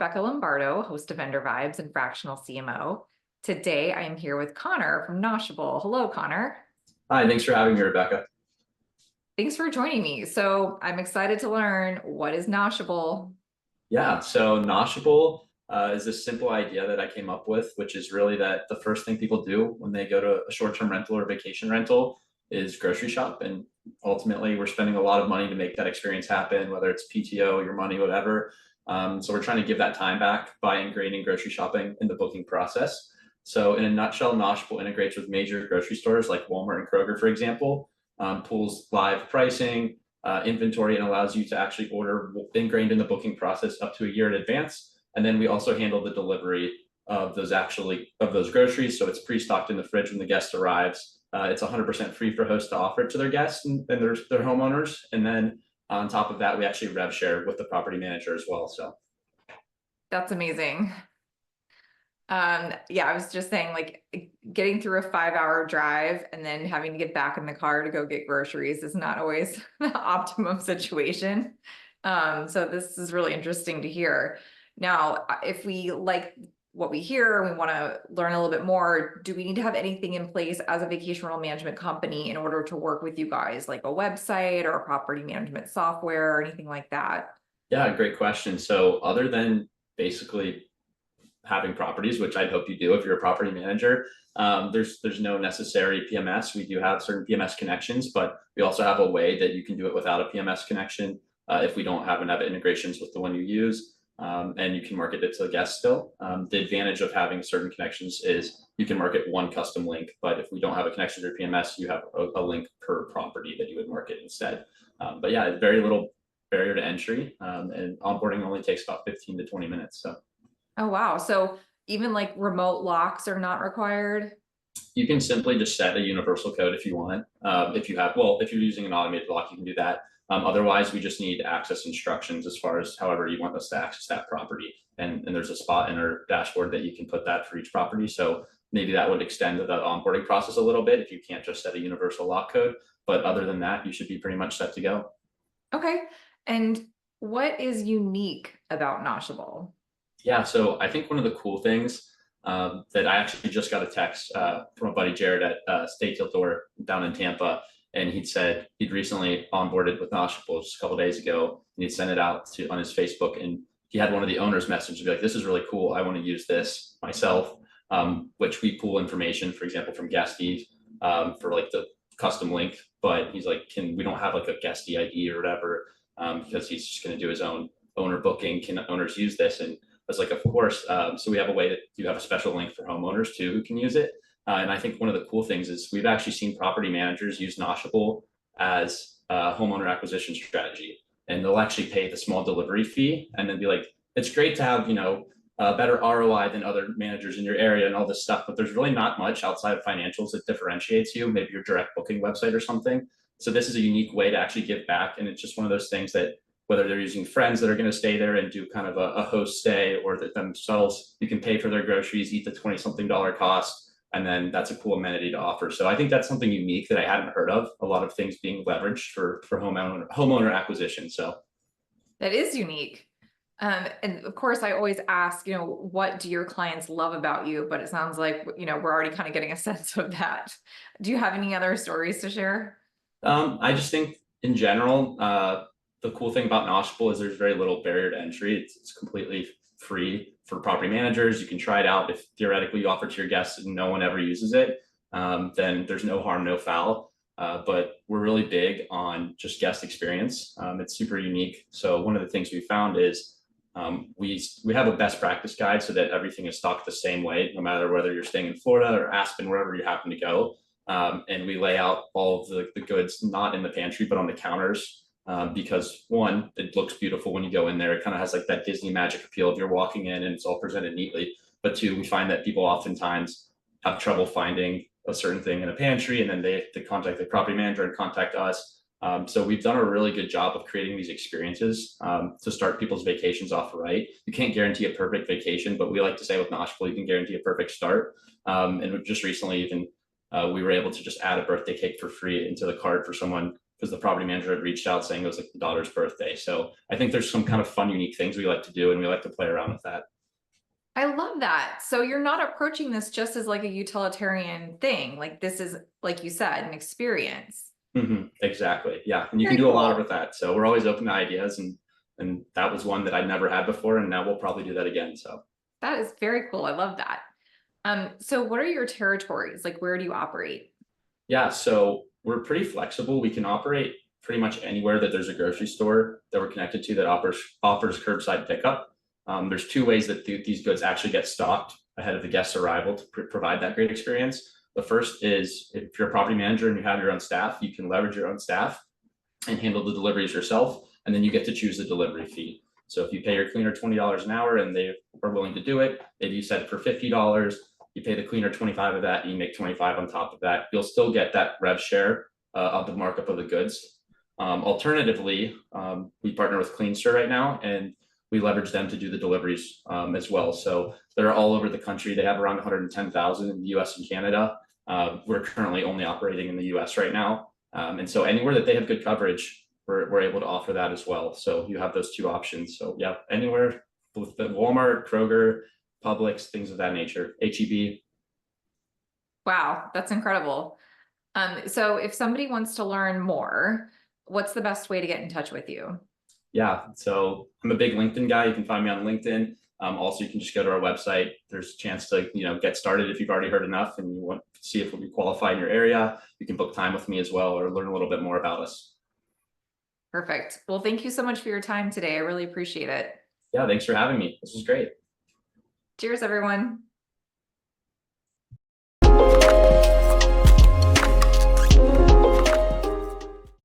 Rebecca Lombardo, host of VendorVibes and fractional CMO. Today, I am here with Connor from Noshable. Hello, Connor. Hi, thanks for having me, Rebecca. Thanks for joining me. So I'm excited to learn, what is Noshable? Yeah, so Noshable is this simple idea that I came up with, which is really that the first thing people do when they go to a short-term rental or vacation rental is grocery shop. And ultimately, we're spending a lot of money to make that experience happen, whether it's PTO, your money, whatever. So we're trying to give that time back by ingraining grocery shopping in the booking process. So in a nutshell, Noshable integrates with major grocery stores like Walmart and Kroger, for example, pulls live pricing, inventory, and allows you to actually order ingrained in the booking process up to a year in advance. And then we also handle the delivery of those groceries. So it's pre-stocked in the fridge when the guest arrives. It's 100% free for hosts to offer it to their guests and their homeowners. And then on top of that, we actually rev share with the property manager as well. So That's amazing. Yeah, I was just saying, like, getting through a 5-hour drive and then having to get back in the car to go get groceries is not always the optimum situation. So this is really interesting to hear. Now, if we like what we hear and we want to learn a little bit more, do we need to have anything in place as a vacation rental management company in order to work with you guys, like a website or a property management software or anything like that? yeah, great question. So other than basically having properties, which I'd hope you do if you're a property manager, there's no necessary PMS. We do have certain PMS connections, but we also have a way that you can do it without a PMS connection if we don't have enough integrations with the one you use. And you can market it to the guest still. The advantage of having certain connections is you can market one custom link, but if we don't have a connection to your PMS, you have a link per property that you would market instead. But yeah, very little barrier to entry, and onboarding only takes about 15 to 20 minutes. So. Oh, wow. So even like remote locks are not required? You can simply just set a universal code if you want. If you're using an automated lock, you can do that. Otherwise, we just need access instructions as far as however you want us to access that property. And there's a spot in our dashboard that you can put that for each property. So maybe that would extend the onboarding process a little bit if you can't just set a universal lock code. But other than that, you should be pretty much set to go. Okay. And what is unique about Noshable? Yeah, so I think one of the cool things that I actually just got a text from a buddy, Jared, at State Tiltor down in Tampa, and he'd said he'd recently onboarded with Noshable just a couple days ago, and he'd sent it out on his Facebook, and he had one of the owners message and be like, "This is really cool. I want to use this myself," which we pull information, for example, from Guesties for like the custom link, but he's like, we don't have like a Guestie ID or whatever because he's just going to do his own owner booking. Can owners use this? And I was like, of course. So we have a way that you have a special link for homeowners too who can use it. And I think one of the cool things is we've actually seen property managers use Noshable as a homeowner acquisition strategy. And they'll actually pay the small delivery fee and then be like, it's great to have, a better ROI than other managers in your area and all this stuff, but there's really not much outside of financials that differentiates you, maybe your direct booking website or something. So this is a unique way to actually give back. And it's just one of those things that whether they're using friends that are going to stay there and do kind of a host stay, or that themselves, you can pay for their groceries, eat the $20-something cost, and then that's a cool amenity to offer. So I think that's something unique that I hadn't heard of. A lot of things being leveraged for homeowner acquisition. So That is unique. And of course, I always ask, what do your clients love about you? But it sounds like, we're already kind of getting a sense of that. Do you have any other stories to share? I just think in general, the cool thing about Noshable is there's very little barrier to entry. It's completely free for property managers. You can try it out. If theoretically you offer to your guests and no one ever uses it, then there's no harm, no foul. But we're really big on just guest experience. It's super unique. So one of the things we found is we have a best practice guide so that everything is stocked the same way, no matter whether you're staying in Florida or Aspen, wherever you happen to go. And we lay out all of the goods, not in the pantry, but on the counters. Because one, it looks beautiful when you go in there. It kind of has like that Disney magic appeal if you're walking in and it's all presented neatly. But two, we find that people oftentimes have trouble finding a certain thing in a pantry, and then they contact the property manager and contact us. So we've done a really good job of creating these experiences to start people's vacations off right. You can't guarantee a perfect vacation, but we like to say with Noshable, you can guarantee a perfect start. And just recently even we were able to just add a birthday cake for free into the cart for someone because the property manager had reached out saying it was like the daughter's birthday. So I think there's some kind of fun, unique things we like to do, and we like to play around with that. I love that. So you're not approaching this just as like a utilitarian thing. Like this is, like you said, an experience. Exactly. Yeah. And you can Very do a lot cool. with that. So we're always open to ideas, and that was one that I'd never had before. And now we'll probably do that again. So That is very cool. I love that. So what are your territories? Like where do you operate? yeah, so we're pretty flexible. We can operate pretty much anywhere that there's a grocery store that we're connected to that offers curbside pickup. There's two ways that these goods actually get stocked ahead of the guest's arrival to provide that great experience. The first is if you're a property manager and you have your own staff, you can leverage your own staff and handle the deliveries yourself, and then you get to choose the delivery fee. So if you pay your cleaner $20 an hour and they are willing to do it, maybe you set it for $50, you pay the cleaner 25 of that, and you make 25 on top of that. You'll still get that rev share of the markup of the goods. Alternatively, we partner with CleanStir right now, and we leverage them to do the deliveries as well. So they're all over the country. They have around 110,000 in the US and Canada. We're currently only operating in the US right now. And so anywhere that they have good coverage, we're able to offer that as well. So you have those two options. So yeah, anywhere with the Walmart, Kroger, Publix, things of that nature, HEB. Wow, that's incredible. So if somebody wants to learn more, what's the best way to get in touch with you? Yeah, so I'm a big LinkedIn guy. You can find me on LinkedIn. Also, you can just go to our website. There's a chance to get started if you've already heard enough and you want to see if we qualify in your area. You can book time with me as well, or learn a little bit more about us. Perfect. Well, thank you so much for your time today. I really appreciate it. Yeah, thanks for having me. This was great. Cheers, everyone.